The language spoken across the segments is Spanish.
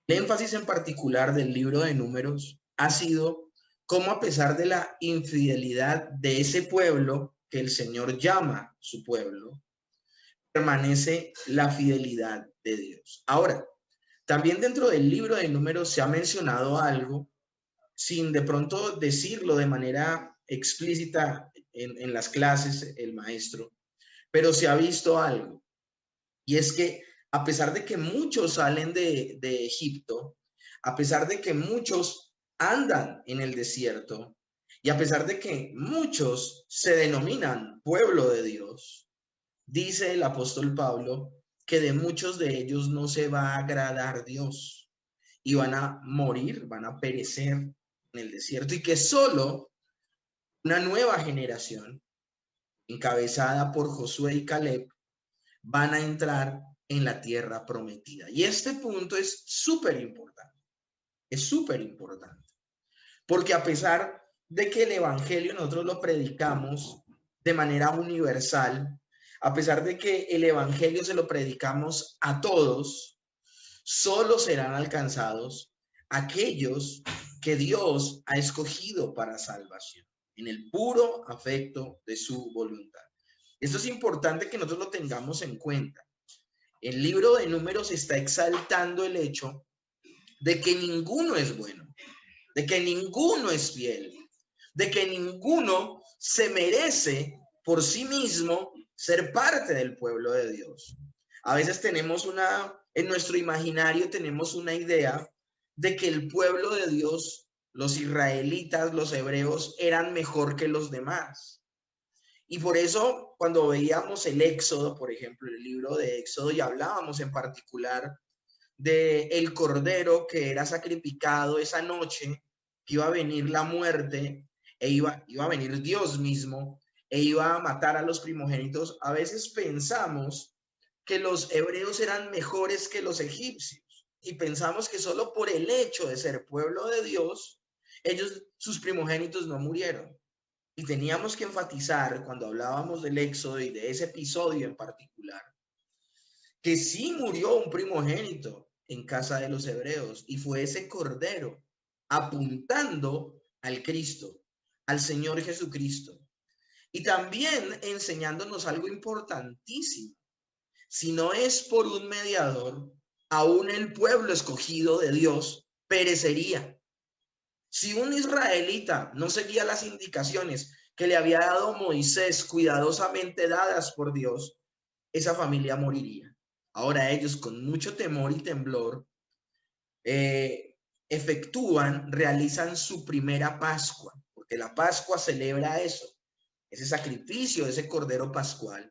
El énfasis en particular del libro de Números ha sido cómo, a pesar de la infidelidad de ese pueblo que el Señor llama su pueblo, permanece la fidelidad de Dios. Ahora, también dentro del libro de Números se ha mencionado algo, sin de pronto decirlo de manera explícita en las clases el maestro, pero se ha visto algo, y es que a pesar de que muchos salen de Egipto, a pesar de que muchos andan en el desierto, y a pesar de que muchos se denominan pueblo de Dios, dice el apóstol Pablo que de muchos de ellos no se va a agradar Dios y van a morir, van a perecer en el desierto, y que solo una nueva generación, encabezada por Josué y Caleb, van a entrar en la tierra prometida. Y este punto es súper importante, porque a pesar de que el Evangelio nosotros lo predicamos de manera universal, a pesar de que el Evangelio se lo predicamos a todos, solo serán alcanzados aquellos que Dios ha escogido para salvación, en el puro afecto de su voluntad. Esto es importante que nosotros lo tengamos en cuenta. El libro de Números está exaltando el hecho de que ninguno es bueno, de que ninguno es fiel, de que ninguno se merece por sí mismo ser parte del pueblo de Dios. A veces en nuestro imaginario tenemos una idea de que el pueblo de Dios, los israelitas, los hebreos, eran mejor que los demás. Y por eso, cuando veíamos el Éxodo, por ejemplo, el libro de Éxodo, y hablábamos en particular de el cordero que era sacrificado esa noche, que iba a venir la muerte, iba a venir Dios mismo, e iba a matar a los primogénitos, a veces pensamos que los hebreos eran mejores que los egipcios, y pensamos que solo por el hecho de ser pueblo de Dios, sus primogénitos no murieron. Y teníamos que enfatizar, cuando hablábamos del Éxodo y de ese episodio en particular, que sí murió un primogénito en casa de los hebreos, y fue ese cordero, apuntando al Cristo, al Señor Jesucristo. Y también enseñándonos algo importantísimo: si no es por un mediador, aún el pueblo escogido de Dios perecería. Si un israelita no seguía las indicaciones que le había dado Moisés, cuidadosamente dadas por Dios, esa familia moriría. Ahora ellos, con mucho temor y temblor, realizan su primera Pascua, porque la Pascua celebra eso, ese sacrificio, ese cordero pascual,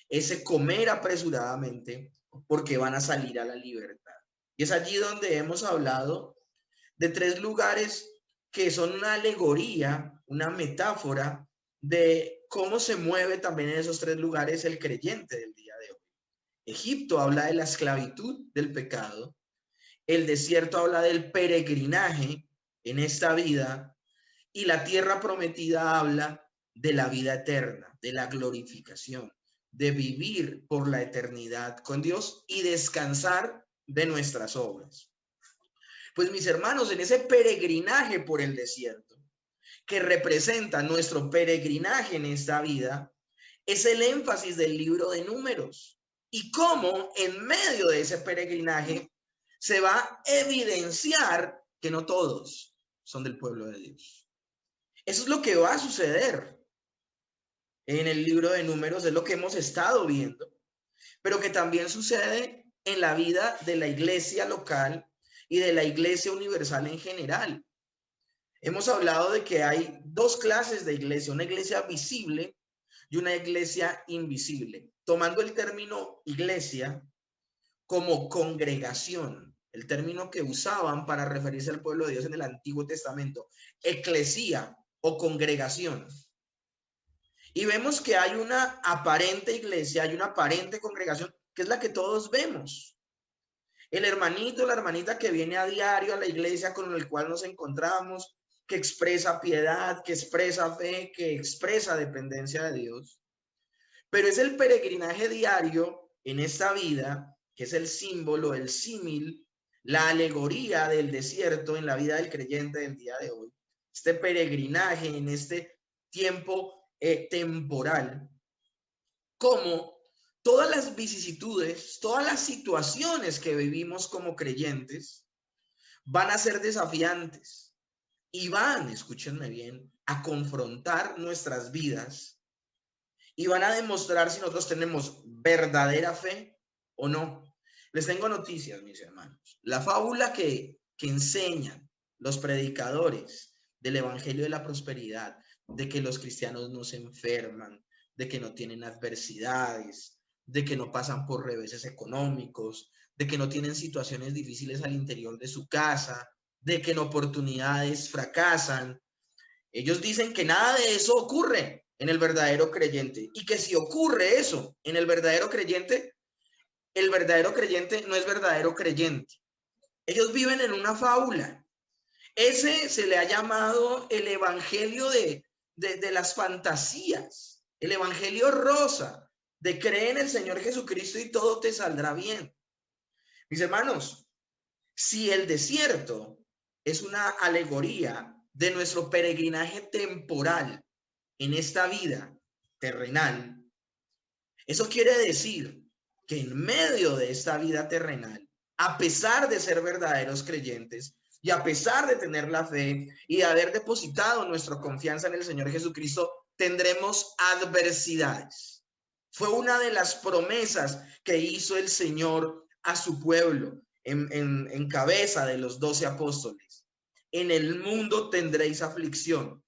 ese comer apresuradamente, porque van a salir a la libertad. Y es allí donde hemos hablado de tres lugares que son una alegoría, una metáfora de cómo se mueve también en esos tres lugares el creyente del día de hoy. Egipto habla de la esclavitud del pecado, el desierto habla del peregrinaje en esta vida, y la tierra prometida habla de la vida eterna, de la glorificación, de vivir por la eternidad con Dios y descansar de nuestras obras. Pues mis hermanos, en ese peregrinaje por el desierto, que representa nuestro peregrinaje en esta vida, es el énfasis del libro de Números, y cómo en medio de ese peregrinaje se va a evidenciar que no todos son del pueblo de Dios. Eso es lo que va a suceder en el libro de Números, es lo que hemos estado viendo, pero que también sucede en la vida de la iglesia local y de la iglesia universal en general. Hemos hablado de que hay dos clases de iglesia: una iglesia visible y una iglesia invisible, tomando el término iglesia como congregación, el término que usaban para referirse al pueblo de Dios en el Antiguo Testamento, eclesía o congregación. Y vemos que hay una aparente iglesia, hay una aparente congregación, que es la que todos vemos. El hermanito, la hermanita que viene a diario a la iglesia con el cual nos encontramos, que expresa piedad, que expresa fe, que expresa dependencia de Dios. Pero es el peregrinaje diario en esta vida, que es el símbolo, el símil la alegoría del desierto en la vida del creyente del día de hoy, este peregrinaje en este tiempo temporal, como todas las vicisitudes, todas las situaciones que vivimos como creyentes van a ser desafiantes y van, escúchenme bien, a confrontar nuestras vidas y van a demostrar si nosotros tenemos verdadera fe o no. Les tengo noticias, mis hermanos. La fábula que enseñan los predicadores del Evangelio de la Prosperidad, de que los cristianos no se enferman, de que no tienen adversidades, de que no pasan por reveses económicos, de que no tienen situaciones difíciles al interior de su casa, de que en oportunidades fracasan. Ellos dicen que nada de eso ocurre en el verdadero creyente y que si ocurre eso en el verdadero creyente no es verdadero creyente. Ellos viven en una fábula. Ese se le ha llamado el evangelio de las fantasías, el evangelio rosa, de cree en el Señor Jesucristo y todo te saldrá bien. Mis hermanos, si el desierto es una alegoría de nuestro peregrinaje temporal en esta vida terrenal, eso quiere decir que en medio de esta vida terrenal, a pesar de ser verdaderos creyentes y a pesar de tener la fe y de haber depositado nuestra confianza en el Señor Jesucristo, tendremos adversidades. Fue una de las promesas que hizo el Señor a su pueblo en cabeza de los 12 apóstoles. En el mundo tendréis aflicción,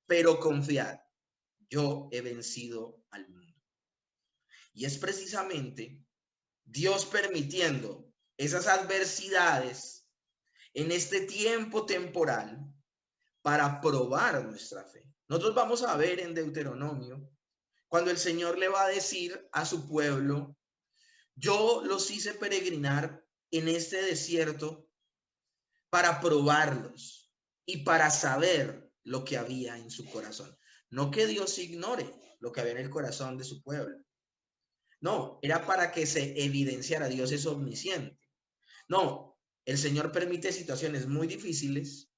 pero confiad, yo he vencido al mundo. Y es precisamente Dios permitiendo esas adversidades en este tiempo temporal para probar nuestra fe. Nosotros vamos a ver en Deuteronomio cuando el Señor le va a decir a su pueblo, yo los hice peregrinar en este desierto para probarlos y para saber lo que había en su corazón. No que Dios ignore lo que había en el corazón de su pueblo. No, era para que se evidenciara. Dios es omnisciente. No, el Señor permite situaciones muy difíciles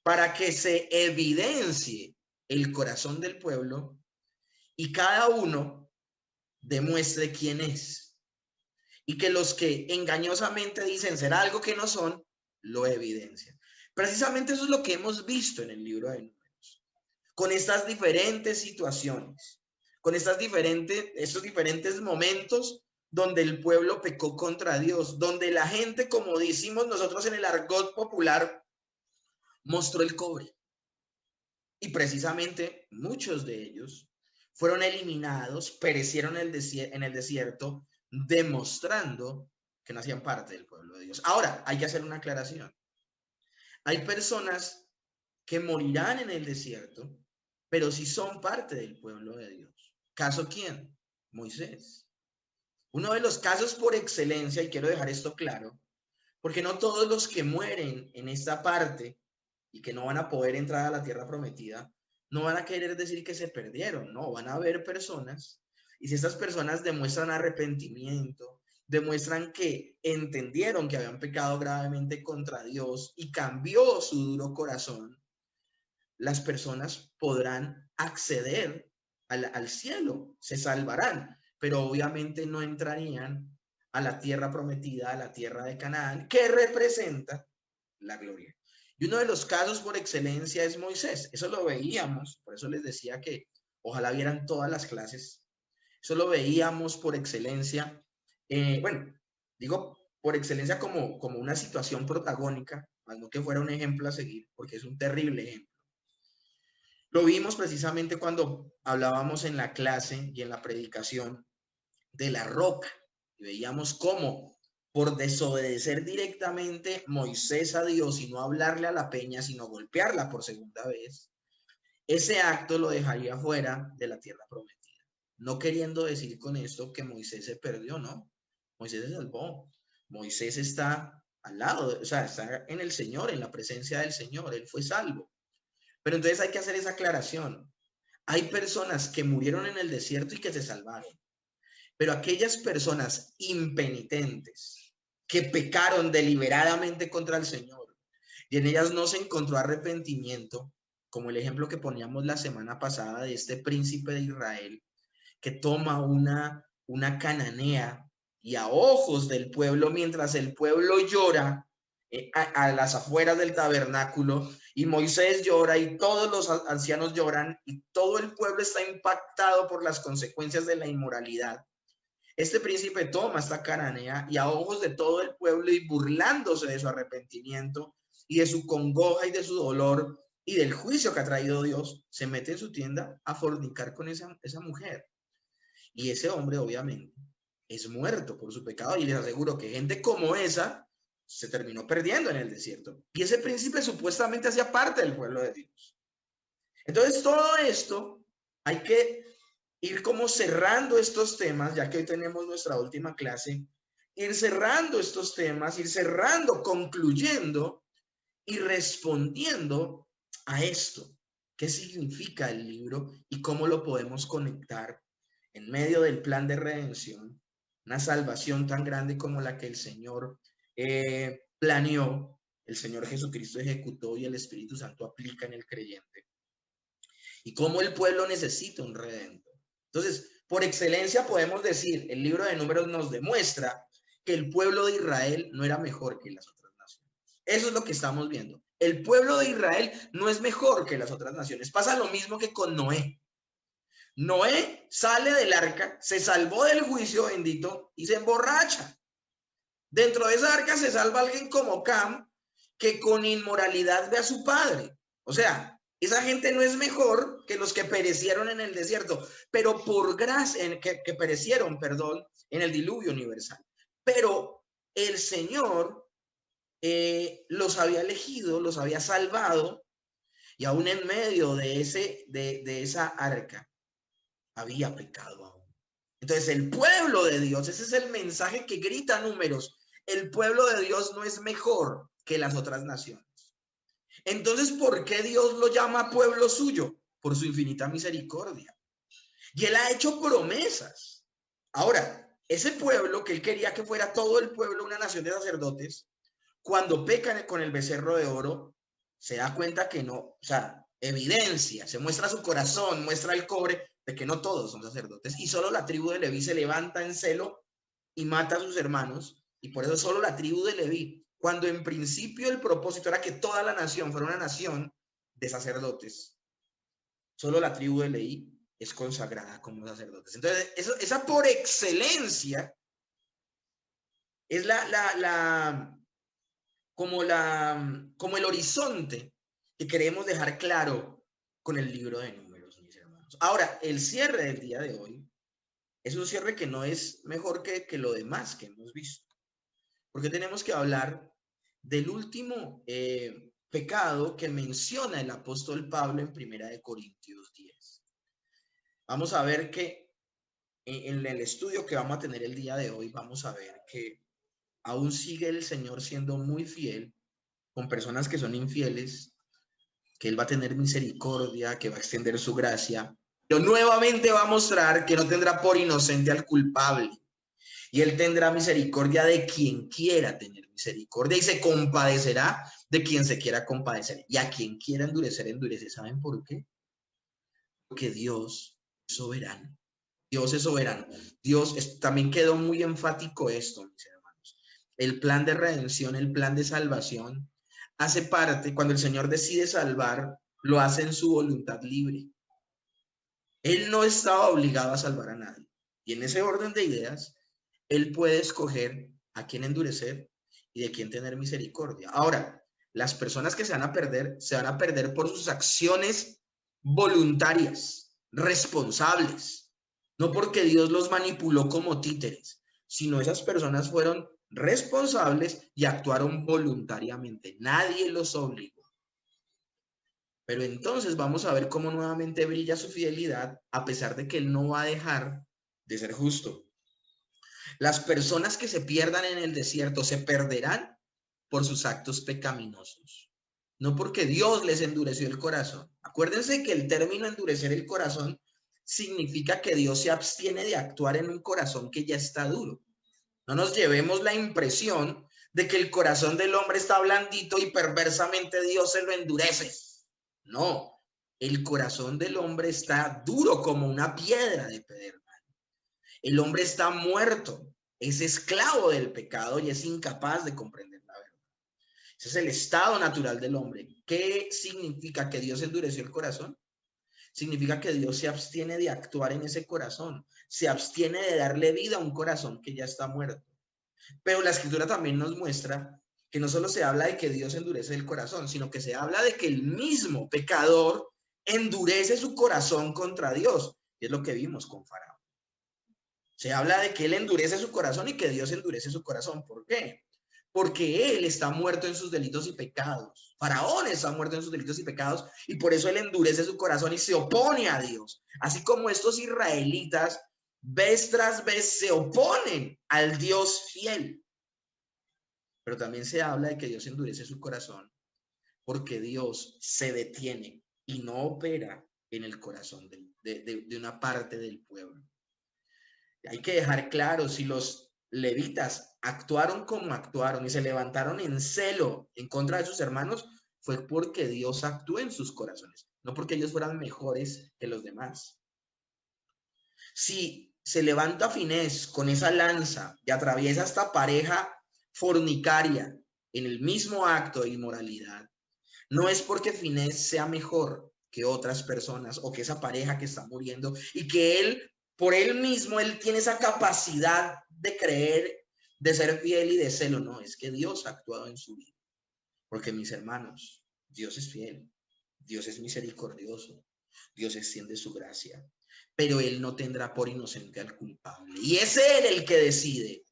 para que se evidencie el corazón del pueblo y cada uno demuestre quién es. Y que los que engañosamente dicen ser algo que no son, lo evidencian. Precisamente eso es lo que hemos visto en el libro de Números, con estas diferentes situaciones, con estos diferentes momentos donde el pueblo pecó contra Dios, donde la gente, como decimos nosotros en el argot popular, mostró el cobre. Y precisamente muchos de ellos fueron eliminados, perecieron en el desierto, demostrando que no hacían parte del pueblo de Dios. Ahora, hay que hacer una aclaración. Hay personas que morirán en el desierto, pero sí son parte del pueblo de Dios. ¿Caso quién? Moisés. Uno de los casos por excelencia, y quiero dejar esto claro, porque no todos los que mueren en esta parte y que no van a poder entrar a la tierra prometida, no van a querer decir que se perdieron, no, van a haber personas, y si estas personas demuestran arrepentimiento, demuestran que entendieron que habían pecado gravemente contra Dios y cambió su duro corazón, las personas podrán acceder al cielo, se salvarán, pero obviamente no entrarían a la tierra prometida, a la tierra de Canaán, que representa la gloria. Y uno de los casos por excelencia es Moisés. Eso lo veíamos, por eso les decía que ojalá vieran todas las clases. Eso lo veíamos por excelencia. Bueno, digo por excelencia como una situación protagónica, más no que fuera un ejemplo a seguir, porque es un terrible ejemplo. Lo vimos precisamente cuando hablábamos en la clase y en la predicación de la roca. Y veíamos cómo por desobedecer directamente Moisés a Dios y no hablarle a la peña, sino golpearla por segunda vez, ese acto lo dejaría fuera de la tierra prometida. No queriendo decir con esto que Moisés se perdió, ¿no? Moisés se salvó. Moisés está al lado, o sea, está en el Señor, en la presencia del Señor, él fue salvo. Pero entonces hay que hacer esa aclaración. Hay personas que murieron en el desierto y que se salvaron. Pero aquellas personas impenitentes, que pecaron deliberadamente contra el Señor y en ellas no se encontró arrepentimiento, como el ejemplo que poníamos la semana pasada de este príncipe de Israel que toma una cananea y a ojos del pueblo, mientras el pueblo llora a las afueras del tabernáculo, y Moisés llora y todos los ancianos lloran y todo el pueblo está impactado por las consecuencias de la inmoralidad. Este príncipe toma esta cananea y a ojos de todo el pueblo y burlándose de su arrepentimiento y de su congoja y de su dolor y del juicio que ha traído Dios, se mete en su tienda a fornicar con esa mujer. Y ese hombre obviamente es muerto por su pecado y les aseguro que gente como esa se terminó perdiendo en el desierto. Y ese príncipe supuestamente hacía parte del pueblo de Dios. Entonces todo esto hay que ir como cerrando estos temas, ya que hoy tenemos nuestra última clase, ir cerrando estos temas, ir cerrando, concluyendo y respondiendo a esto. ¿Qué significa el libro y cómo lo podemos conectar en medio del plan de redención? Una salvación tan grande como la que el Señor planeó, el Señor Jesucristo ejecutó y el Espíritu Santo aplica en el creyente. Y cómo el pueblo necesita un redentor. Entonces, por excelencia podemos decir, el libro de Números nos demuestra que el pueblo de Israel no era mejor que las otras naciones. Eso es lo que estamos viendo. El pueblo de Israel no es mejor que las otras naciones. Pasa lo mismo que con Noé. Noé sale del arca, se salvó del juicio bendito y se emborracha. Dentro de esa arca se salva alguien como Cam, que con inmoralidad ve a su padre. O sea, esa gente no es mejor que los que perecieron en el desierto, pero por gracia, que perecieron, perdón, en el diluvio universal. Pero el Señor los había elegido, los había salvado, y aún en medio de esa arca había pecado aún. Entonces el pueblo de Dios, ese es el mensaje que grita Números, el pueblo de Dios no es mejor que las otras naciones. Entonces, ¿por qué Dios lo llama pueblo suyo? Por su infinita misericordia. Y él ha hecho promesas. Ahora, ese pueblo que él quería que fuera todo el pueblo una nación de sacerdotes, cuando pecan con el becerro de oro, se da cuenta que no, o sea, evidencia, se muestra su corazón, muestra el cobre de que no todos son sacerdotes y solo la tribu de Leví se levanta en celo y mata a sus hermanos, y por eso solo la tribu de Leví, cuando en principio el propósito era que toda la nación fuera una nación de sacerdotes, solo la tribu de Leví es consagrada como sacerdotes. Entonces, esa por excelencia es como el horizonte que queremos dejar claro con el libro de Números, mis hermanos. Ahora, el cierre del día de hoy es un cierre que no es mejor que lo demás que hemos visto, porque tenemos que hablar del último pecado que menciona el apóstol Pablo en 1 Corintios 10. Vamos a ver que en el estudio que vamos a tener el día de hoy, vamos a ver que aún sigue el Señor siendo muy fiel con personas que son infieles, que Él va a tener misericordia, que va a extender su gracia, pero nuevamente va a mostrar que no tendrá por inocente al culpable. Y Él tendrá misericordia de quien quiera tener misericordia y se compadecerá de quien se quiera compadecer. Y a quien quiera endurecer, endurece. ¿Saben por qué? Porque Dios es soberano. Dios es soberano. También quedó muy enfático esto, mis hermanos. El plan de redención, el plan de salvación, hace parte, cuando el Señor decide salvar, lo hace en su voluntad libre. Él no estaba obligado a salvar a nadie. Y en ese orden de ideas, Él puede escoger a quién endurecer y de quién tener misericordia. Ahora, las personas que se van a perder por sus acciones voluntarias, responsables, no porque Dios los manipuló como títeres, sino esas personas fueron responsables y actuaron voluntariamente. Nadie los obligó. Pero entonces vamos a ver cómo nuevamente brilla su fidelidad, a pesar de que Él no va a dejar de ser justo. Las personas que se pierdan en el desierto se perderán por sus actos pecaminosos, no porque Dios les endureció el corazón. Acuérdense que el término endurecer el corazón significa que Dios se abstiene de actuar en un corazón que ya está duro. No nos llevemos la impresión de que el corazón del hombre está blandito y perversamente Dios se lo endurece. No, el corazón del hombre está duro como una piedra de pedernal. El hombre está muerto, es esclavo del pecado y es incapaz de comprender la verdad. Ese es el estado natural del hombre. ¿Qué significa que Dios endureció el corazón? Significa que Dios se abstiene de actuar en ese corazón, se abstiene de darle vida a un corazón que ya está muerto. Pero la escritura también nos muestra que no solo se habla de que Dios endurece el corazón, sino que se habla de que el mismo pecador endurece su corazón contra Dios. Y es lo que vimos con Faraón. Se habla de que él endurece su corazón y que Dios endurece su corazón. ¿Por qué? Porque él está muerto en sus delitos y pecados. Faraón está muerto en sus delitos y pecados y por eso él endurece su corazón y se opone a Dios. Así como estos israelitas vez tras vez se oponen al Dios fiel. Pero también se habla de que Dios endurece su corazón porque Dios se detiene y no opera en el corazón de una parte del pueblo. Hay que dejar claro, si los levitas actuaron como actuaron y se levantaron en celo en contra de sus hermanos, fue porque Dios actuó en sus corazones, no porque ellos fueran mejores que los demás. Si se levanta Finés con esa lanza y atraviesa esta pareja fornicaria en el mismo acto de inmoralidad, no es porque Finés sea mejor que otras personas o que esa pareja que está muriendo y que él, por él mismo, él tiene esa capacidad de creer, de ser fiel y de celo. No, es que Dios ha actuado en su vida. Porque mis hermanos, Dios es fiel, Dios es misericordioso, Dios extiende su gracia, pero él no tendrá por inocente al culpable. Y es él el que decide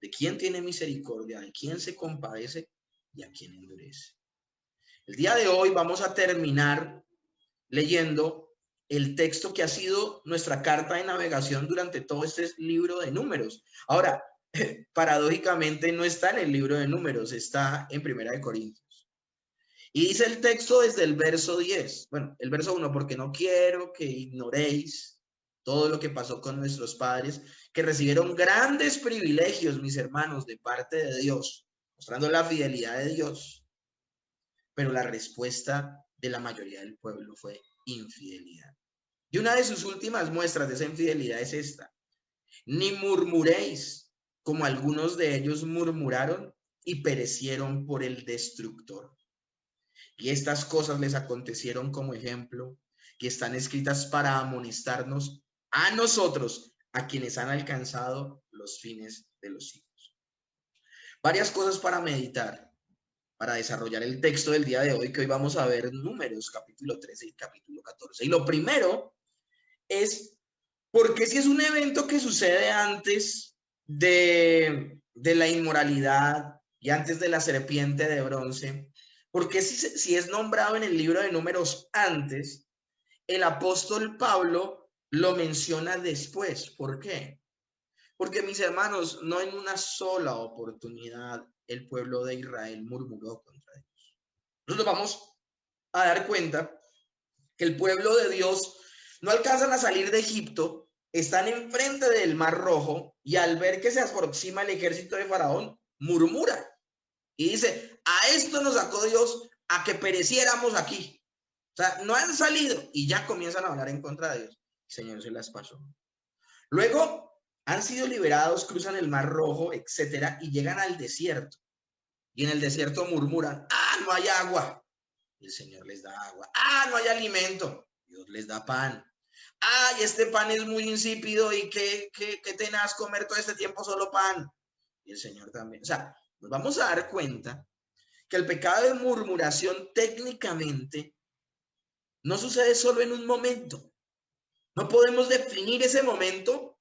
de quién tiene misericordia, de quién se compadece y a quién endurece. El día de hoy vamos a terminar leyendo el texto que ha sido nuestra carta de navegación durante todo este libro de Números. Ahora, paradójicamente no está en el libro de Números, está en Primera de Corintios. Y dice el texto desde el verso 10. Bueno, el verso 1, porque no quiero que ignoréis todo lo que pasó con nuestros padres, que recibieron grandes privilegios, mis hermanos, de parte de Dios, mostrando la fidelidad de Dios. Pero la respuesta de la mayoría del pueblo fue infidelidad. Y una de sus últimas muestras de esa infidelidad es esta: ni murmuréis, como algunos de ellos murmuraron y perecieron por el destructor. Y estas cosas les acontecieron como ejemplo, que están escritas para amonestarnos a nosotros, a quienes han alcanzado los fines de los siglos. Varias cosas para meditar, para desarrollar el texto del día de hoy, que hoy vamos a ver Números, capítulo 13 y capítulo 14. Y lo primero es, ¿por qué si es un evento que sucede antes de la inmoralidad y antes de la serpiente de bronce? ¿Por qué si es nombrado en el libro de Números antes, el apóstol Pablo lo menciona después? ¿Por qué? Porque, mis hermanos, no en una sola oportunidad el pueblo de Israel murmuró contra Dios. Nosotros vamos a dar cuenta que el pueblo de Dios no alcanzan a salir de Egipto, están enfrente del Mar Rojo y al ver que se aproxima el ejército de Faraón, murmura y dice: a esto nos sacó Dios, a que pereciéramos aquí. O sea, no han salido y ya comienzan a hablar en contra de Dios. El Señor se las pasó. Luego han sido liberados, cruzan el Mar Rojo, etcétera, y llegan al desierto. Y en el desierto murmuran: no hay agua. Y el Señor les da agua. No hay alimento. Dios les da pan. Y este pan es muy insípido y qué tenaz comer todo este tiempo solo pan. Y el Señor también. O sea, nos vamos a dar cuenta que el pecado de murmuración técnicamente no sucede solo en un momento. No podemos definir ese momento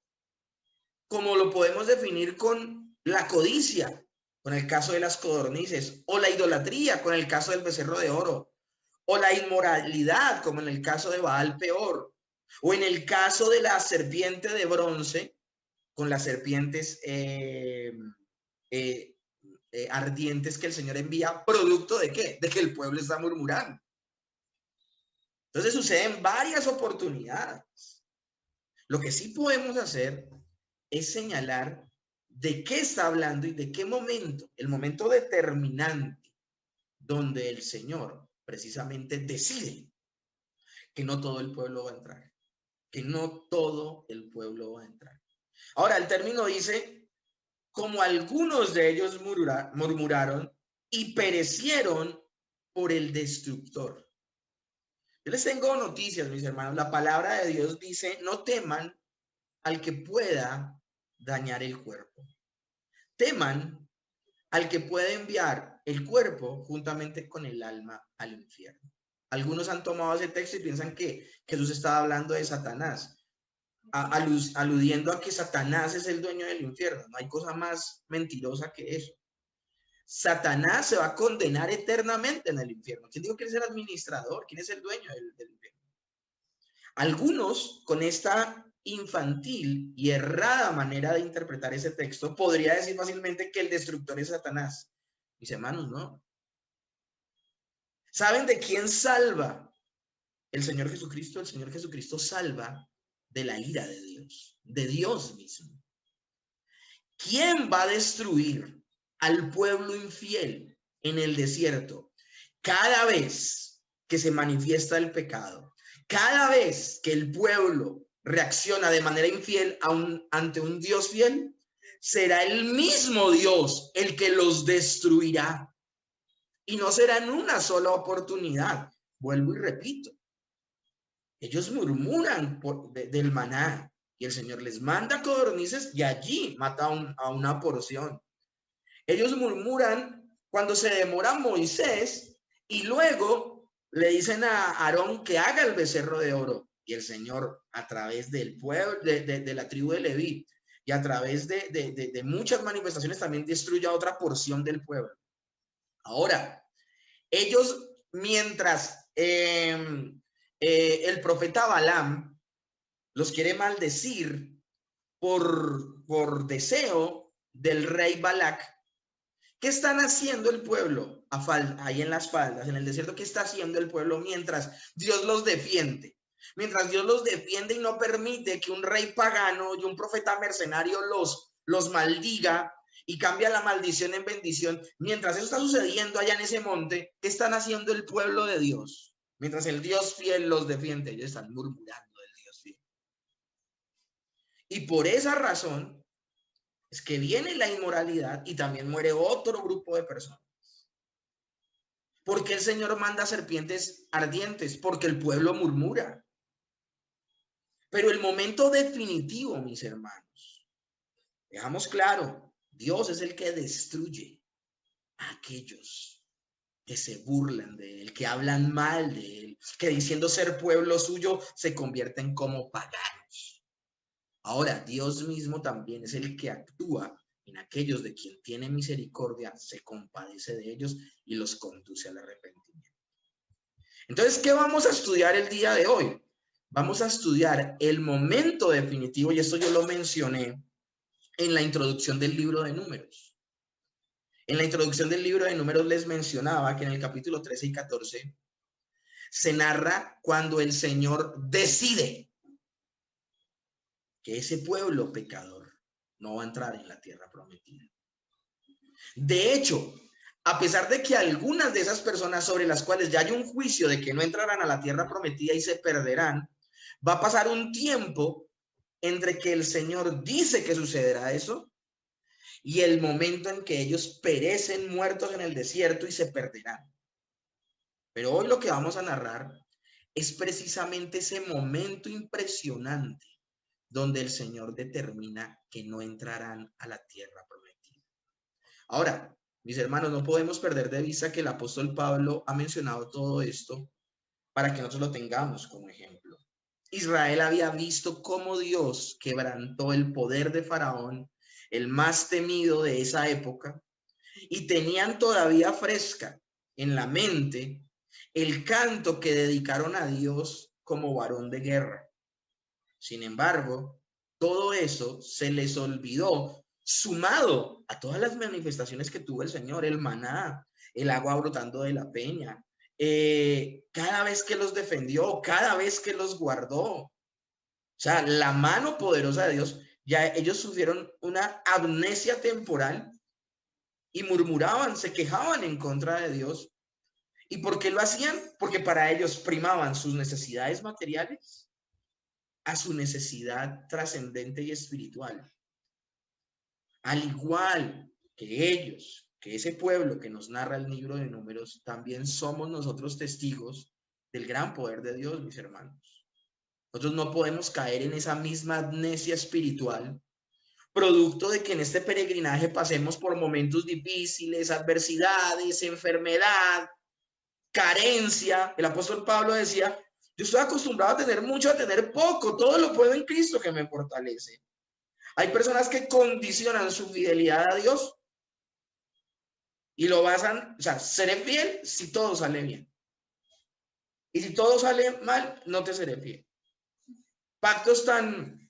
como lo podemos definir con la codicia, con el caso de las codornices, o la idolatría, con el caso del becerro de oro, o la inmoralidad, como en el caso de Baal Peor, o en el caso de la serpiente de bronce, con las serpientes ardientes que el Señor envía, producto de ¿qué? De que el pueblo está murmurando. Entonces suceden varias oportunidades. Lo que sí podemos hacer es señalar de qué está hablando y de qué momento, el momento determinante donde el Señor precisamente decide que no todo el pueblo va a entrar, que no todo el pueblo va a entrar. Ahora, el término dice, como algunos de ellos murmuraron y perecieron por el destructor. Yo les tengo noticias, mis hermanos. La palabra de Dios dice, no teman al que pueda dañar el cuerpo. Teman al que puede enviar el cuerpo juntamente con el alma al infierno. Algunos han tomado ese texto y piensan que Jesús estaba hablando de Satanás, aludiendo a que Satanás es el dueño del infierno. No hay cosa más mentirosa que eso. Satanás se va a condenar eternamente en el infierno. ¿Quién dijo que es el administrador? ¿Quién es el dueño del infierno? Algunos, con esta infantil y errada manera de interpretar ese texto, podría decir fácilmente que el destructor es Satanás. Mis hermanos, no. ¿Saben de quién salva el Señor Jesucristo? El Señor Jesucristo salva de la ira de Dios mismo. ¿Quién va a destruir al pueblo infiel en el desierto cada vez que se manifiesta el pecado? Cada vez que el pueblo reacciona de manera infiel ante un Dios fiel, será el mismo Dios el que los destruirá. Y no será en una sola oportunidad. Vuelvo y repito. Ellos murmuran del maná y el Señor les manda codornices y allí mata a una porción. Ellos murmuran cuando se demora Moisés y luego le dicen a Aarón que haga el becerro de oro. Y el Señor, a través del pueblo, de la tribu de Leví y a través de muchas manifestaciones, también destruye a otra porción del pueblo. Ahora, ellos, mientras el profeta Balaam los quiere maldecir por deseo del rey Balac, ¿qué están haciendo el pueblo ahí en las faldas, en el desierto? ¿Qué está haciendo el pueblo mientras Dios los defiende? Mientras Dios los defiende y no permite que un rey pagano y un profeta mercenario los maldiga y cambia la maldición en bendición. Mientras eso está sucediendo allá en ese monte, ¿qué están haciendo el pueblo de Dios? Mientras el Dios fiel los defiende, ellos están murmurando del Dios fiel. Y por esa razón es que viene la inmoralidad y también muere otro grupo de personas. ¿Por qué el Señor manda serpientes ardientes? Porque el pueblo murmura. Pero el momento definitivo, mis hermanos, dejamos claro, Dios es el que destruye a aquellos que se burlan de él, que hablan mal de él, que diciendo ser pueblo suyo se convierten como paganos. Ahora, Dios mismo también es el que actúa en aquellos de quien tiene misericordia, se compadece de ellos y los conduce al arrepentimiento. Entonces, ¿qué vamos a estudiar el día de hoy? Vamos a estudiar el momento definitivo, y esto yo lo mencioné en la introducción del libro de Números. En la introducción del libro de Números les mencionaba que en el capítulo 13 y 14 se narra cuando el Señor decide que ese pueblo pecador no va a entrar en la tierra prometida. De hecho, a pesar de que algunas de esas personas sobre las cuales ya hay un juicio de que no entrarán a la tierra prometida y se perderán, va a pasar un tiempo entre que el Señor dice que sucederá eso y el momento en que ellos perecen muertos en el desierto y se perderán. Pero hoy lo que vamos a narrar es precisamente ese momento impresionante donde el Señor determina que no entrarán a la tierra prometida. Ahora, mis hermanos, no podemos perder de vista que el apóstol Pablo ha mencionado todo esto para que nosotros lo tengamos como ejemplo. Israel había visto cómo Dios quebrantó el poder de Faraón, el más temido de esa época, y tenían todavía fresca en la mente el canto que dedicaron a Dios como varón de guerra. Sin embargo, todo eso se les olvidó, sumado a todas las manifestaciones que tuvo el Señor, el maná, el agua brotando de la peña, cada vez que los defendió, cada vez que los guardó. O sea, la mano poderosa de Dios Ya ellos sufrieron una amnesia temporal y murmuraban, se quejaban en contra de Dios. ¿Y por qué lo hacían? Porque para ellos primaban sus necesidades materiales a su necesidad trascendente y espiritual. Al igual que ellos, que ese pueblo que nos narra el libro de Números, también somos nosotros testigos del gran poder de Dios, mis hermanos. Nosotros no podemos caer en esa misma amnesia espiritual, producto de que en este peregrinaje pasemos por momentos difíciles, adversidades, enfermedad, carencia. El apóstol Pablo decía, yo estoy acostumbrado a tener mucho, a tener poco, todo lo puedo en Cristo que me fortalece. Hay personas que condicionan su fidelidad a Dios y lo basan, o sea, seré fiel si todo sale bien. Y si todo sale mal, no te seré fiel. Pactos tan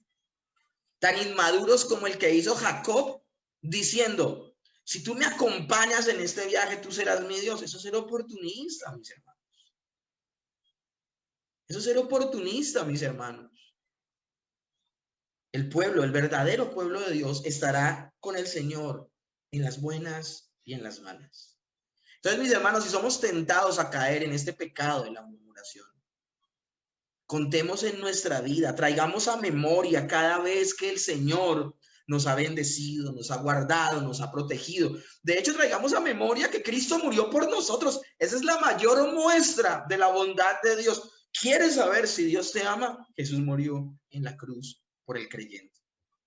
inmaduros como el que hizo Jacob, diciendo, si tú me acompañas en este viaje, tú serás mi Dios. Eso es ser oportunista, mis hermanos. Eso es ser oportunista, mis hermanos. El pueblo, el verdadero pueblo de Dios, estará con el Señor en las buenas y en las malas. Entonces, mis hermanos, si somos tentados a caer en este pecado de la murmuración, contemos en nuestra vida, traigamos a memoria cada vez que el Señor nos ha bendecido, nos ha guardado, nos ha protegido. De hecho, traigamos a memoria que Cristo murió por nosotros. Esa es la mayor muestra de la bondad de Dios. ¿Quieres saber si Dios te ama? Jesús murió en la cruz por el creyente.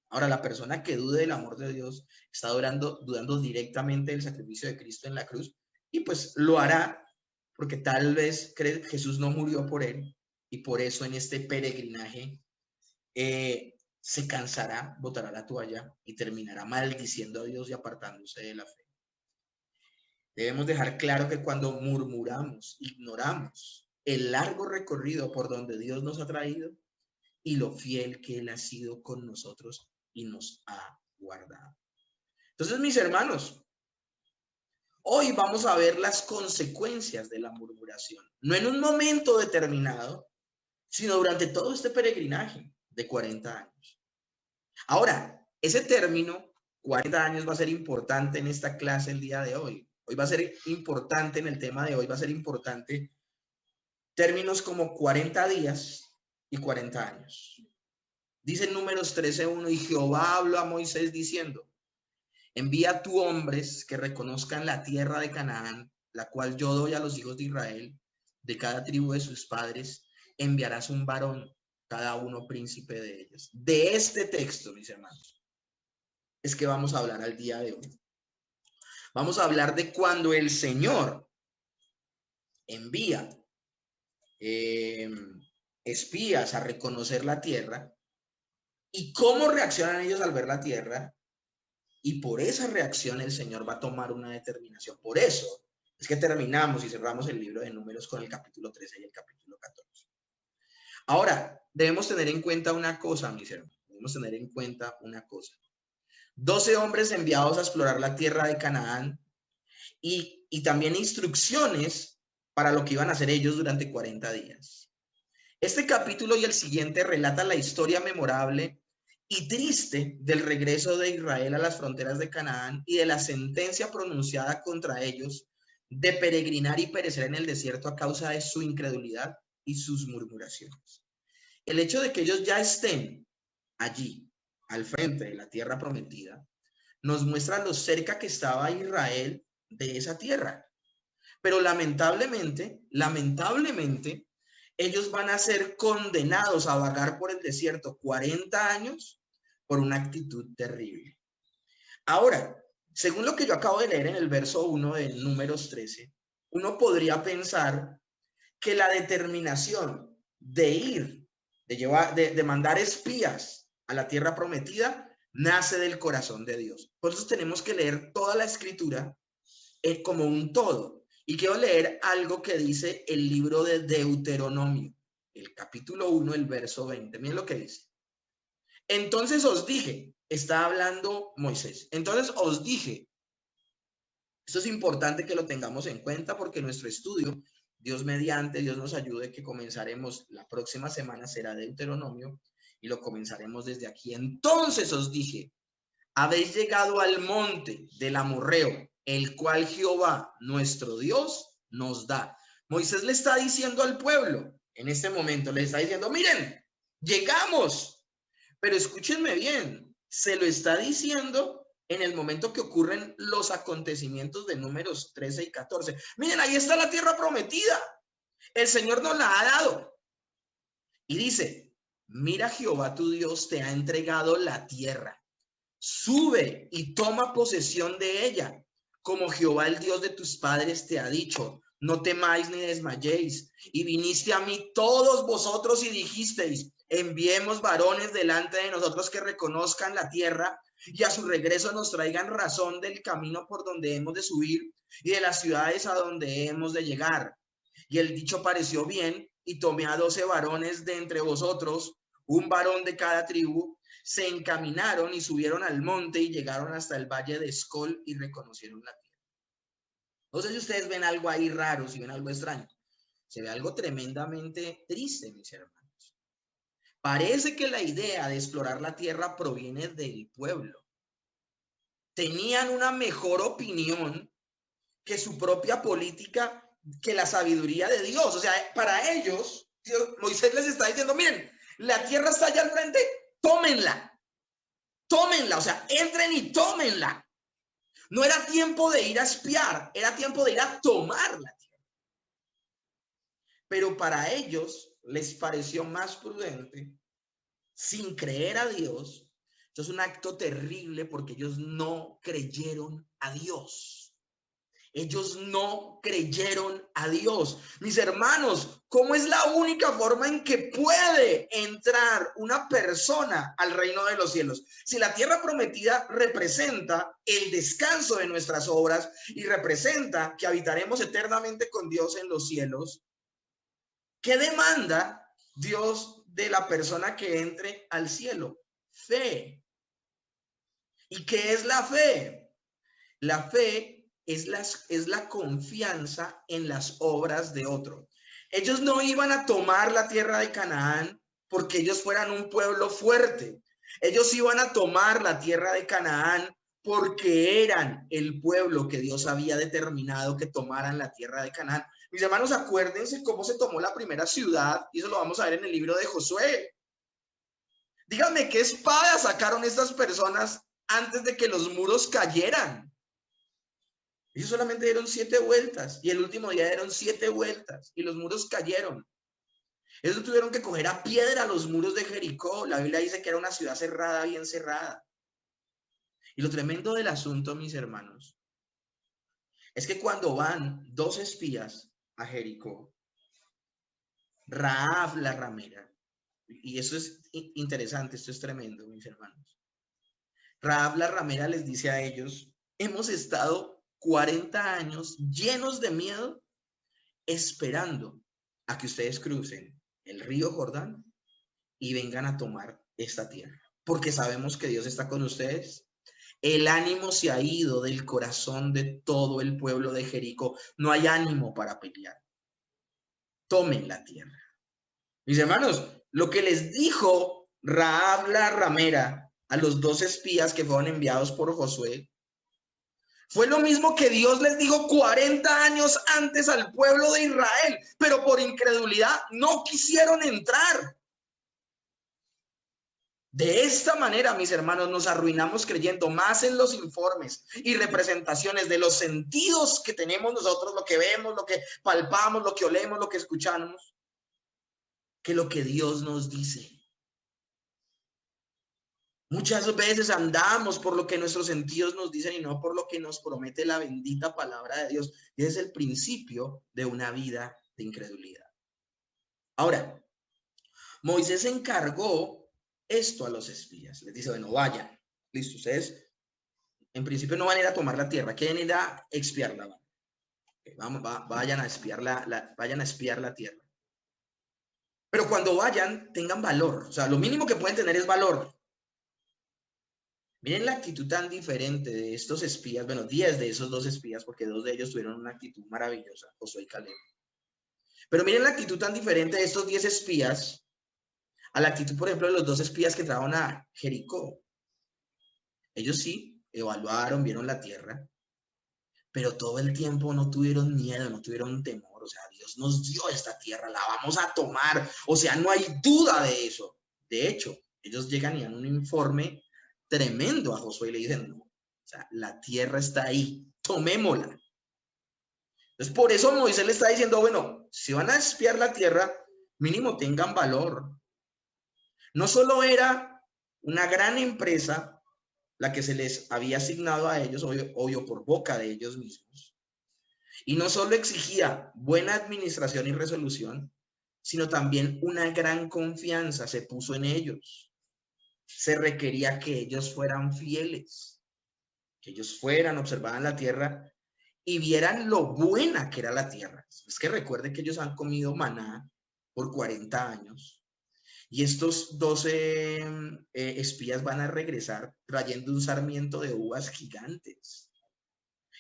Ahora, la persona que dude del amor de Dios está dudando directamente del sacrificio de Cristo en la cruz y pues lo hará porque tal vez cree que Jesús no murió por él y por eso en este peregrinaje se cansará, botará la toalla y terminará maldiciendo a Dios y apartándose de la fe. Debemos dejar claro que cuando murmuramos, ignoramos el largo recorrido por donde Dios nos ha traído y lo fiel que Él ha sido con nosotros y nos ha guardado. Entonces, mis hermanos, hoy vamos a ver las consecuencias de la murmuración, no en un momento determinado, sino durante todo este peregrinaje de 40 años. Ahora, ese término, 40 años, va a ser importante en esta clase el día de hoy. Hoy va a ser importante en el tema de hoy, va a ser importante términos como 40 días y 40 años. Dice en Números 13:1, y Jehová habló a Moisés diciendo, envía tú hombres que reconozcan la tierra de Canaán, la cual yo doy a los hijos de Israel, de cada tribu de sus padres, enviarás un varón, cada uno príncipe de ellos. De este texto, mis hermanos, es que vamos a hablar al día de hoy. Vamos a hablar de cuando el Señor envía espías a reconocer la tierra y cómo reaccionan ellos al ver la tierra. Y por esa reacción el Señor va a tomar una determinación. Por eso es que terminamos y cerramos el libro de Números con el capítulo 13 y el capítulo 14. Ahora, debemos tener en cuenta una cosa, mis hermanos. Debemos tener en cuenta una cosa. 12 hombres enviados a explorar la tierra de Canaán y también instrucciones para lo que iban a hacer ellos durante 40 días. Este capítulo y el siguiente relatan la historia memorable y triste del regreso de Israel a las fronteras de Canaán y de la sentencia pronunciada contra ellos de peregrinar y perecer en el desierto a causa de su incredulidad y sus murmuraciones. El hecho de que ellos ya estén allí, al frente de la tierra prometida, nos muestra lo cerca que estaba Israel de esa tierra. Pero lamentablemente, ellos van a ser condenados a vagar por el desierto 40 años por una actitud terrible. Ahora, según lo que yo acabo de leer en el verso 1 de Números 13, uno podría pensar que la determinación de ir, de mandar espías a la tierra prometida, nace del corazón de Dios. Por eso tenemos que leer toda la escritura como un todo. Y quiero leer algo que dice el libro de Deuteronomio, el capítulo 1, el verso 20. Miren lo que dice. Entonces os dije, está hablando Moisés, entonces os dije, esto es importante que lo tengamos en cuenta porque nuestro estudio, Dios mediante, Dios nos ayude, que comenzaremos la próxima semana, será Deuteronomio, Y lo comenzaremos desde aquí. Entonces os dije, habéis llegado al monte del amorreo, el cual Jehová, nuestro Dios, nos da. Moisés le está diciendo al pueblo, en este momento le está diciendo, miren, llegamos. Pero escúchenme bien, se lo está diciendo en el momento que ocurren los acontecimientos de Números 13 y 14. Miren, ahí está la tierra prometida. El Señor nos la ha dado. Y dice, mira, Jehová tu Dios te ha entregado la tierra. Sube y toma posesión de ella, como Jehová el Dios de tus padres te ha dicho. No temáis ni desmayéis. Y viniste a mí todos vosotros y dijisteis, enviemos varones delante de nosotros que reconozcan la tierra y a su regreso nos traigan razón del camino por donde hemos de subir y de las ciudades a donde hemos de llegar. Y el dicho pareció bien, y tomé a 12 varones de entre vosotros, un varón de cada tribu. Se encaminaron y subieron al monte y llegaron hasta el valle de Escol y reconocieron la tierra. No sé si ustedes ven algo ahí raro, si ven algo extraño. Se ve algo tremendamente triste, mis hermanos. Parece que la idea de explorar la tierra proviene del pueblo. Tenían una mejor opinión que su propia política, que la sabiduría de Dios. O sea, para ellos, Moisés les está diciendo, miren, la tierra está allá al frente, tómenla, tómenla, o sea, entren y tómenla. No era tiempo de ir a espiar, era tiempo de ir a tomar la tierra. Pero para ellos les pareció más prudente, sin creer a Dios. Esto es un acto terrible porque ellos no creyeron a Dios. Ellos no creyeron a Dios. Mis hermanos, ¿cómo es la única forma en que puede entrar una persona al reino de los cielos? Si la tierra prometida representa el descanso de nuestras obras y representa que habitaremos eternamente con Dios en los cielos, ¿qué demanda Dios de la persona que entre al cielo? Fe. ¿Y qué es la fe? La fe es la confianza en las obras de otro. Ellos no iban a tomar la tierra de Canaán porque ellos fueran un pueblo fuerte. Ellos iban a tomar la tierra de Canaán porque eran el pueblo que Dios había determinado que tomaran la tierra de Canaán. Mis hermanos, acuérdense cómo se tomó la primera ciudad, y eso lo vamos a ver en el libro de Josué. Díganme qué espada sacaron estas personas antes de que los muros cayeran. Ellos solamente dieron 7 vueltas y el último día dieron 7 vueltas y los muros cayeron. Ellos tuvieron que coger a piedra los muros de Jericó. La Biblia dice que era una ciudad cerrada, bien cerrada. Y lo tremendo del asunto, mis hermanos, es que cuando van 2 espías a Jericó, Rahab la ramera, y eso es interesante, esto es tremendo, mis hermanos. Rahab la ramera les dice a ellos, hemos estado 40 años llenos de miedo, esperando a que ustedes crucen el río Jordán y vengan a tomar esta tierra, porque sabemos que Dios está con ustedes. El ánimo se ha ido del corazón de todo el pueblo de Jericó. No hay ánimo para pelear. Tomen la tierra. Mis hermanos, lo que les dijo Rahab la ramera a los 2 espías que fueron enviados por Josué fue lo mismo que Dios les dijo 40 años antes al pueblo de Israel, pero por incredulidad no quisieron entrar. De esta manera, mis hermanos, nos arruinamos creyendo más en los informes y representaciones de los sentidos que tenemos nosotros, lo que vemos, lo que palpamos, lo que olemos, lo que escuchamos, que lo que Dios nos dice. Muchas veces andamos por lo que nuestros sentidos nos dicen y no por lo que nos promete la bendita palabra de Dios. Y ese es el principio de una vida de incredulidad. Ahora, Moisés encargó esto a los espías. Les dice, bueno, vayan. Listo, ustedes en principio no van a ir a tomar la tierra, quieren ir a expiarla. Vayan a espiar la tierra. Pero cuando vayan, tengan valor. O sea, lo mínimo que pueden tener es valor. Miren la actitud tan diferente de estos espías, bueno, 10 de esos 2 espías, porque 2 de ellos tuvieron una actitud maravillosa, Josué y Caleb. Pero miren la actitud tan diferente de estos 10 espías a la actitud, por ejemplo, de los dos espías que entraron a Jericó. Ellos sí evaluaron, vieron la tierra, pero todo el tiempo no tuvieron miedo, no tuvieron temor. O sea, Dios nos dio esta tierra, la vamos a tomar. O sea, no hay duda de eso. De hecho, ellos llegan y dan un informe tremendo a Josué y le dicen, no, o sea, la tierra está ahí, tomémosla. Entonces, por eso Moisés le está diciendo, bueno, si van a espiar la tierra, mínimo tengan valor. No solo era una gran empresa la que se les había asignado a ellos, obvio por boca de ellos mismos, y no solo exigía buena administración y resolución, sino también una gran confianza se puso en ellos. Se requería que ellos fueran fieles, que ellos fueran, observaran la tierra y vieran lo buena que era la tierra. Es que recuerden que ellos han comido maná por 40 años y estos 12 espías van a regresar trayendo un sarmiento de uvas gigantes.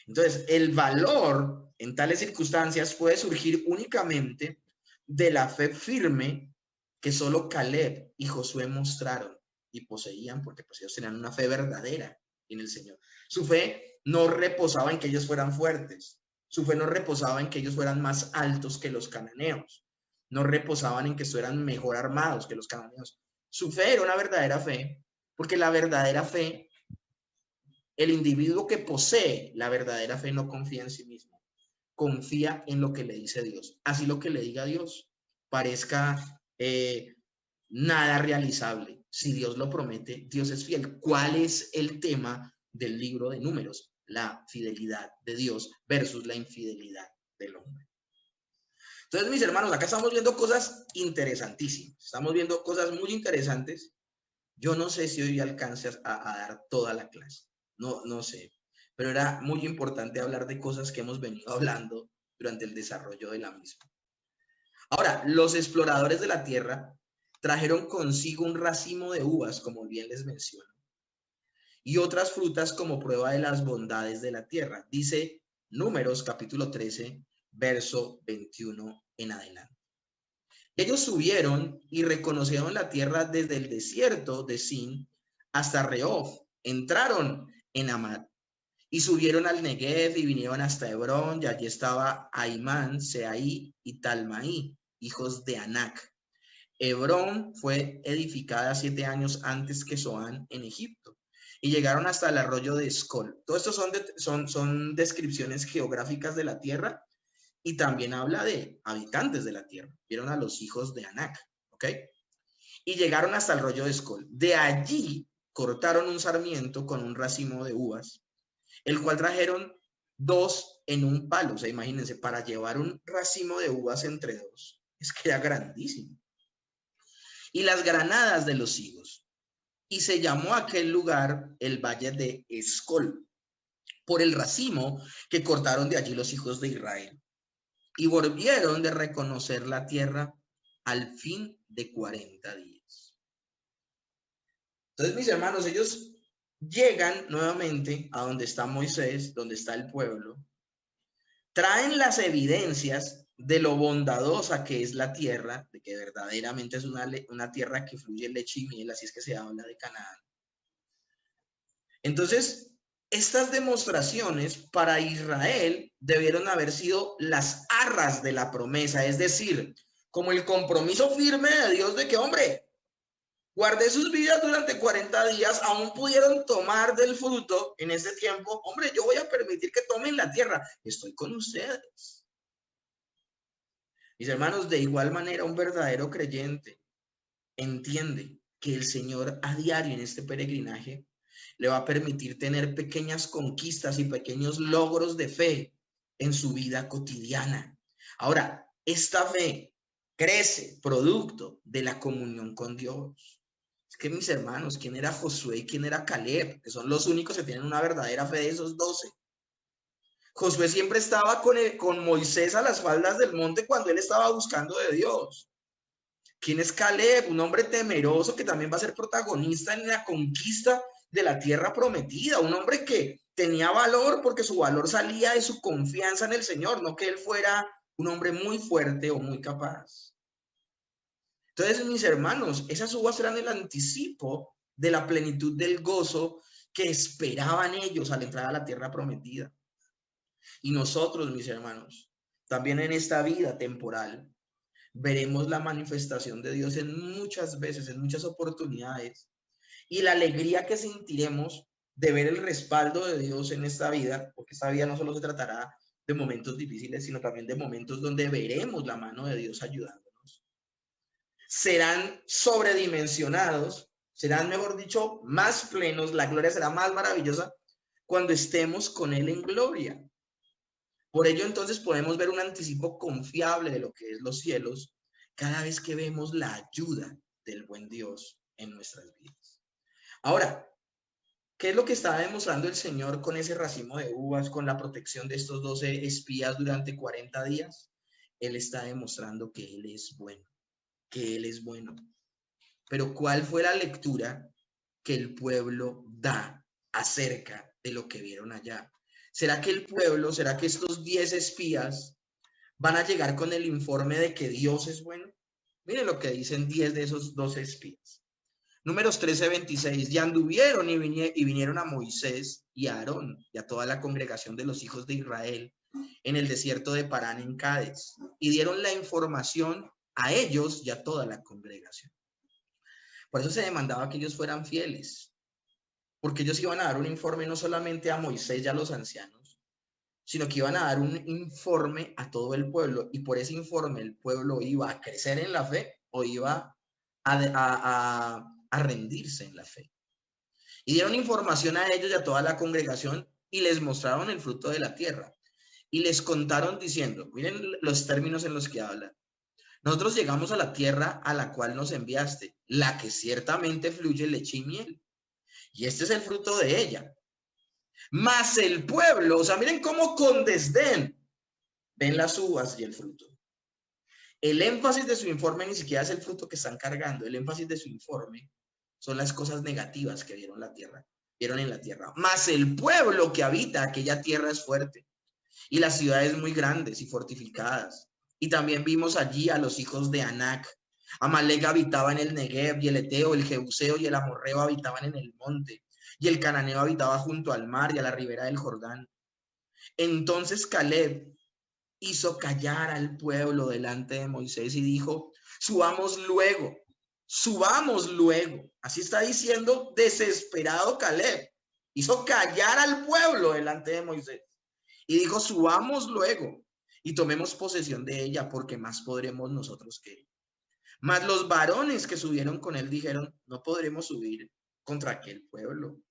Entonces, el valor en tales circunstancias puede surgir únicamente de la fe firme que solo Caleb y Josué mostraron y poseían, porque pues ellos tenían una fe verdadera en el Señor. Su fe no reposaba en que ellos fueran fuertes, su fe no reposaba en que ellos fueran más altos que los cananeos, no reposaban en que estuvieran mejor armados que los cananeos. Su fe era una verdadera fe, porque la verdadera fe, el individuo que posee la verdadera fe no confía en sí mismo, confía en lo que le dice Dios. Así lo que le diga Dios parezca nada realizable. Si Dios lo promete, Dios es fiel. ¿Cuál es el tema del libro de Números? La fidelidad de Dios versus la infidelidad del hombre. Entonces, mis hermanos, acá estamos viendo cosas interesantísimas. Estamos viendo cosas muy interesantes. Yo no sé si hoy alcanzas a dar toda la clase. No sé. Pero era muy importante hablar de cosas que hemos venido hablando durante el desarrollo de la misma. Ahora, los exploradores de la tierra trajeron consigo un racimo de uvas, como bien les menciono, y otras frutas como prueba de las bondades de la tierra. Dice Números capítulo 13, verso 21 en adelante. Ellos subieron y reconocieron la tierra desde el desierto de Sin hasta Rehob. Entraron en Amad y subieron al Negev y vinieron hasta Hebrón, y allí estaba Aimán, Seaí y Talmaí, hijos de Anac. Hebrón fue edificada 7 años antes que Zoán en Egipto y llegaron hasta el arroyo de Escol. Todo esto son descripciones geográficas de la tierra y también habla de habitantes de la tierra. Vieron a los hijos de Anac, ¿ok? Y llegaron hasta el arroyo de Escol. De allí cortaron un sarmiento con un racimo de uvas, el cual trajeron 2 en un palo. O sea, imagínense, para llevar un racimo de uvas entre 2, es que era grandísimo. Y las granadas de los higos. Y se llamó aquel lugar el Valle de Escol, por el racimo que cortaron de allí los hijos de Israel. Y volvieron de reconocer la tierra al fin de 40 días. Entonces, mis hermanos, ellos llegan nuevamente a donde está Moisés, donde está el pueblo, traen las evidencias de lo bondadosa que es la tierra, de que verdaderamente es una tierra que fluye leche y miel, así es que se habla de Canaán. Entonces, estas demostraciones para Israel debieron haber sido las arras de la promesa, es decir, como el compromiso firme de Dios de que, hombre, guardé sus vidas durante 40 días, aún pudieron tomar del fruto en ese tiempo, hombre, yo voy a permitir que tomen la tierra, estoy con ustedes. Mis hermanos, de igual manera, un verdadero creyente entiende que el Señor a diario en este peregrinaje le va a permitir tener pequeñas conquistas y pequeños logros de fe en su vida cotidiana. Ahora, esta fe crece producto de la comunión con Dios. Es que, mis hermanos, ¿quién era Josué y quién era Caleb? Que son los únicos que tienen una verdadera fe de esos 12. Josué siempre estaba con Moisés a las faldas del monte cuando él estaba buscando de Dios. ¿Quién es Caleb? Un hombre temeroso que también va a ser protagonista en la conquista de la tierra prometida. Un hombre que tenía valor porque su valor salía de su confianza en el Señor, no que él fuera un hombre muy fuerte o muy capaz. Entonces, mis hermanos, esas uvas eran el anticipo de la plenitud del gozo que esperaban ellos al entrar a la tierra prometida. Y nosotros, mis hermanos, también en esta vida temporal, veremos la manifestación de Dios en muchas veces, en muchas oportunidades, y la alegría que sentiremos de ver el respaldo de Dios en esta vida, porque esta vida no solo se tratará de momentos difíciles, sino también de momentos donde veremos la mano de Dios ayudándonos. Serán sobredimensionados, serán, mejor dicho, más plenos, la gloria será más maravillosa cuando estemos con Él en gloria. Por ello, entonces, podemos ver un anticipo confiable de lo que es los cielos cada vez que vemos la ayuda del buen Dios en nuestras vidas. Ahora, ¿qué es lo que estaba demostrando el Señor con ese racimo de uvas, con la protección de estos 12 espías durante 40 días? Él está demostrando que Él es bueno, que Él es bueno. Pero ¿cuál fue la lectura que el pueblo da acerca de lo que vieron allá? ¿Será que el pueblo, será que estos 10 espías van a llegar con el informe de que Dios es bueno? Miren lo que dicen 10 de esos 12 espías. Números 13:26, y anduvieron y vinieron a Moisés y a Aarón y a toda la congregación de los hijos de Israel en el desierto de Parán en Cádiz, y dieron la información a ellos y a toda la congregación. Por eso se demandaba que ellos fueran fieles, porque ellos iban a dar un informe no solamente a Moisés y a los ancianos, sino que iban a dar un informe a todo el pueblo, y por ese informe el pueblo iba a crecer en la fe o iba a rendirse en la fe. Y dieron información a ellos y a toda la congregación y les mostraron el fruto de la tierra. Y les contaron diciendo, miren los términos en los que hablan. Nosotros llegamos a la tierra a la cual nos enviaste, la que ciertamente fluye leche y miel. Y este es el fruto de ella. Mas el pueblo, o sea, miren cómo con desdén ven las uvas y el fruto. El énfasis de su informe ni siquiera es el fruto que están cargando. El énfasis de su informe son las cosas negativas que vieron en la tierra. Mas el pueblo que habita aquella tierra es fuerte, y las ciudades muy grandes y fortificadas. Y también vimos allí a los hijos de Anac. Amalek habitaba en el Negev, y el Eteo, el Jebuseo y el Amorreo habitaban en el monte, y el Cananeo habitaba junto al mar y a la ribera del Jordán. Entonces Caleb hizo callar al pueblo delante de Moisés y dijo, subamos luego. Así está diciendo desesperado Caleb. Hizo callar al pueblo delante de Moisés y dijo, subamos luego y tomemos posesión de ella, porque más podremos nosotros que él. Mas los varones que subieron con él dijeron, no podremos subir contra aquel pueblo,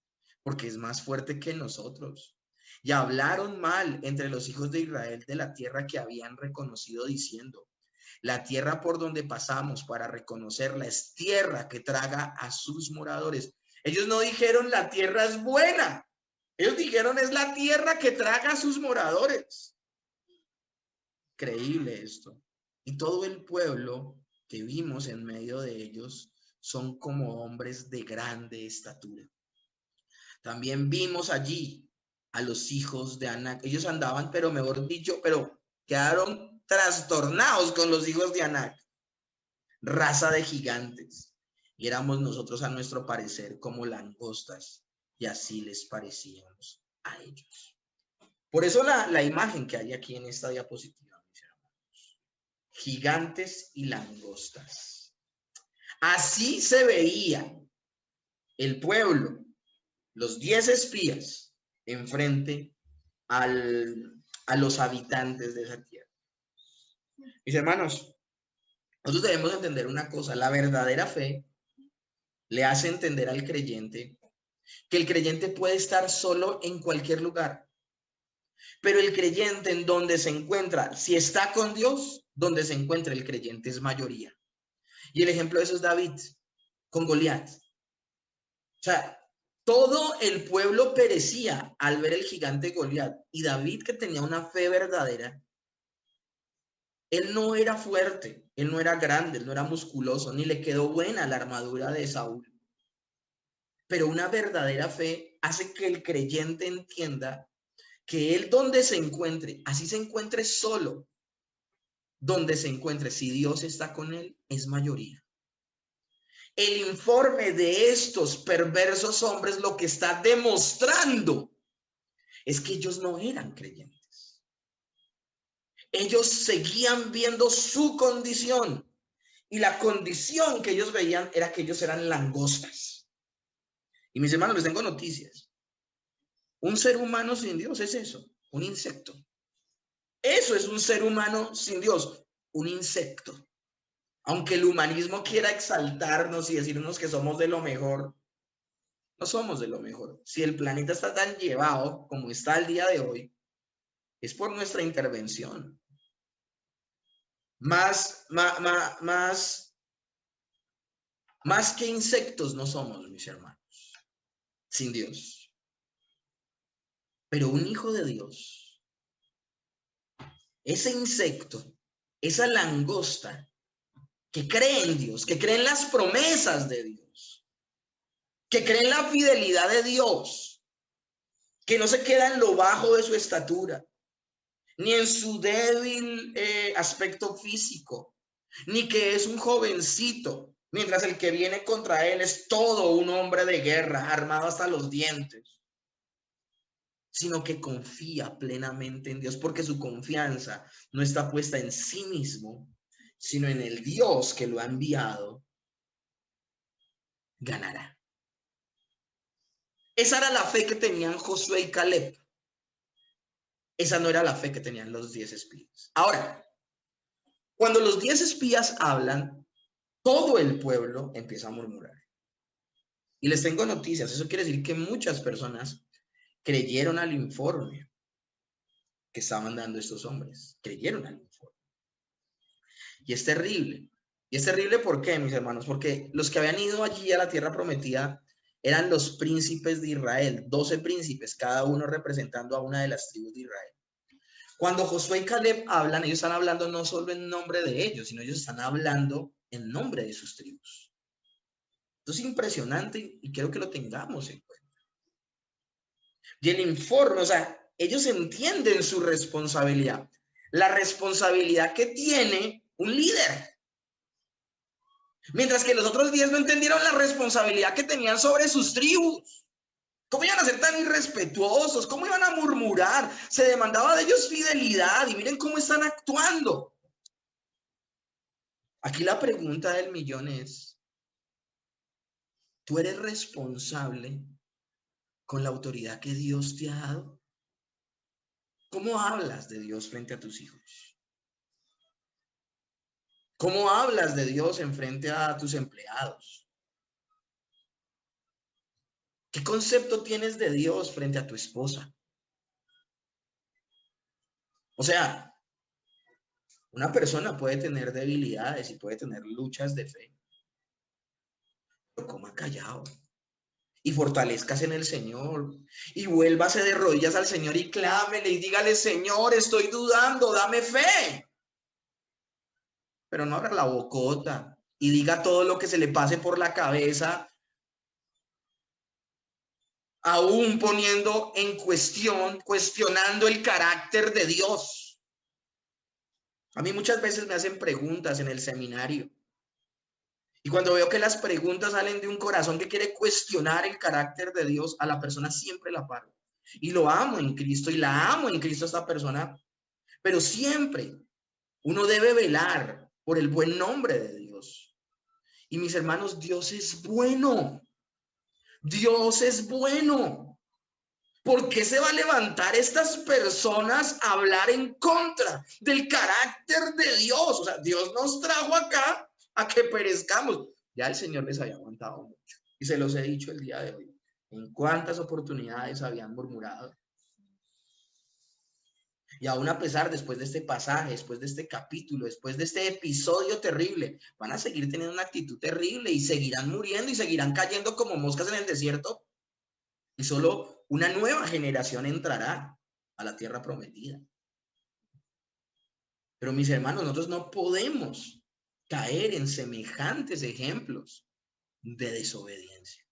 porque es más fuerte que nosotros. Y hablaron mal entre los hijos de Israel de la tierra que habían reconocido, diciendo, la tierra por donde pasamos para reconocerla es tierra que traga a sus moradores. Ellos no dijeron la tierra es buena, ellos dijeron es la tierra que traga a sus moradores. Creíble esto. Y todo el pueblo que vimos en medio de ellos son como hombres de grande estatura. También vimos allí a los hijos de Anac. Ellos andaban, pero mejor dicho, pero quedaron trastornados con los hijos de Anac, raza de gigantes. Y éramos nosotros, a nuestro parecer, como langostas, y así les parecíamos a ellos. Por eso la imagen que hay aquí en esta diapositiva, mis hermanos. Gigantes y langostas. Así se veía el pueblo, los 10 espías, enfrente a los habitantes de esa tierra. Mis hermanos, nosotros debemos entender una cosa: la verdadera fe le hace entender al creyente que el creyente puede estar solo en cualquier lugar, pero el creyente en donde se encuentra, si está con Dios, donde se encuentra el creyente es mayoría. Y el ejemplo de eso es David con Goliat. O sea, todo el pueblo perecía al ver el gigante Goliat, y David, que tenía una fe verdadera, él no era fuerte, él no era grande, él no era musculoso, ni le quedó buena la armadura de Saúl. Pero una verdadera fe hace que el creyente entienda que él, donde se encuentre, así se encuentre solo, donde se encuentre, si Dios está con él, es mayoría. El informe de estos perversos hombres lo que está demostrando es que ellos no eran creyentes. Ellos seguían viendo su condición, y la condición que ellos veían era que ellos eran langostas. Y mis hermanos, les tengo noticias. Un ser humano sin Dios es eso, un insecto. Eso es un ser humano sin Dios, un insecto. Aunque el humanismo quiera exaltarnos y decirnos que somos de lo mejor, no somos de lo mejor. Si el planeta está tan llevado como está el día de hoy, es por nuestra intervención. Más que insectos no somos, mis hermanos, sin Dios. Pero un hijo de Dios, ese insecto, esa langosta que cree en Dios, que cree en las promesas de Dios, que cree en la fidelidad de Dios, que no se queda en lo bajo de su estatura, ni en su débil aspecto físico, ni que es un jovencito, mientras el que viene contra él es todo un hombre de guerra, armado hasta los dientes, sino que confía plenamente en Dios, porque su confianza no está puesta en sí mismo, sino en el Dios que lo ha enviado, ganará. Esa era la fe que tenían Josué y Caleb. Esa no era la fe que tenían los 10 espías. Ahora, cuando los 10 espías hablan, todo el pueblo empieza a murmurar. Y les tengo noticias. Eso quiere decir que muchas personas creyeron al informe que estaban dando estos hombres. Creyeron al informe. Y es terrible. Y es terrible, ¿por qué, mis hermanos? Porque los que habían ido allí a la tierra prometida eran los príncipes de Israel, 12 príncipes, cada uno representando a una de las tribus de Israel. Cuando Josué y Caleb hablan, ellos están hablando no solo en nombre de ellos, sino ellos están hablando en nombre de sus tribus. Esto es impresionante y quiero que lo tengamos en cuenta. Y el informe, o sea, ellos entienden su responsabilidad, la responsabilidad que tiene un líder. Mientras que los otros 10 no entendieron la responsabilidad que tenían sobre sus tribus. ¿Cómo iban a ser tan irrespetuosos? ¿Cómo iban a murmurar? Se demandaba de ellos fidelidad y miren cómo están actuando. Aquí la pregunta del millón es, ¿tú eres responsable con la autoridad que Dios te ha dado? ¿Cómo hablas de Dios frente a tus hijos? ¿Cómo hablas de Dios en frente a tus empleados? ¿Qué concepto tienes de Dios frente a tu esposa? O sea, una persona puede tener debilidades y puede tener luchas de fe, pero coma callado y fortalezcas en el Señor y vuélvase de rodillas al Señor y clámele y dígale, Señor, estoy dudando, dame fe. Pero no abra la bocota y diga todo lo que se le pase por la cabeza, aún poniendo en cuestión, cuestionando el carácter de Dios. A mí muchas veces me hacen preguntas en el seminario. Y cuando veo que las preguntas salen de un corazón que quiere cuestionar el carácter de Dios, a la persona siempre la paro. Y lo amo en Cristo y la amo en Cristo a esta persona. Pero siempre uno debe velar por el buen nombre de Dios. Y mis hermanos, Dios es bueno. Dios es bueno. ¿Por qué se va a levantar estas personas a hablar en contra del carácter de Dios? O sea, Dios nos trajo acá a que perezcamos. Ya el Señor les había aguantado mucho. Y se los he dicho el día de hoy. ¿En cuántas oportunidades habían murmurado? Y aún a pesar, después de este pasaje, después de este capítulo, después de este episodio terrible, van a seguir teniendo una actitud terrible y seguirán muriendo y seguirán cayendo como moscas en el desierto. Y solo una nueva generación entrará a la tierra prometida. Pero mis hermanos, nosotros no podemos caer en semejantes ejemplos de desobediencia.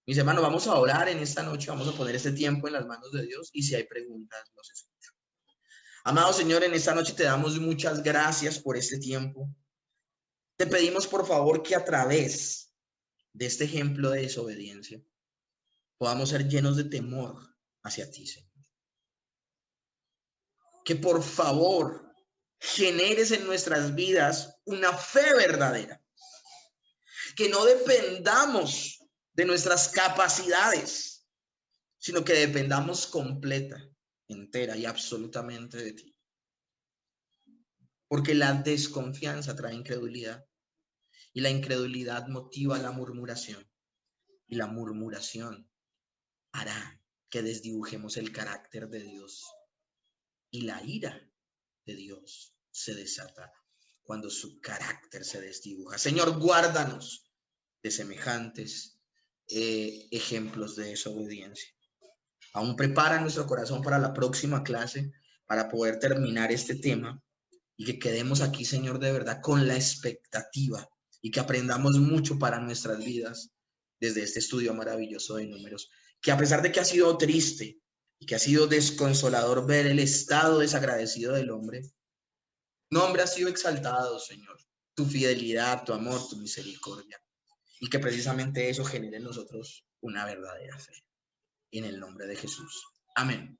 Mis hermanos, vamos a orar en esta noche, vamos a poner este tiempo en las manos de Dios y si hay preguntas, los escucho. Amado Señor, en esta noche te damos muchas gracias por este tiempo. Te pedimos por favor que a través de este ejemplo de desobediencia, podamos ser llenos de temor hacia ti, Señor. Que por favor generes en nuestras vidas una fe verdadera. Que no dependamos de nuestras capacidades, sino que dependamos completa, entera y absolutamente de ti. Porque la desconfianza trae incredulidad y la incredulidad motiva la murmuración y la murmuración hará que desdibujemos el carácter de Dios y la ira de Dios se desata cuando su carácter se desdibuja. Señor, guárdanos de semejantes ejemplos de desobediencia. Aún prepara nuestro corazón para la próxima clase, para poder terminar este tema y que quedemos aquí, Señor, de verdad con la expectativa y que aprendamos mucho para nuestras vidas desde este estudio maravilloso de Números. Que a pesar de que ha sido triste y que ha sido desconsolador ver el estado desagradecido del hombre, nombre ha sido exaltado, Señor, tu fidelidad, tu amor, tu misericordia, y que precisamente eso genere en nosotros una verdadera fe. En el nombre de Jesús. Amén.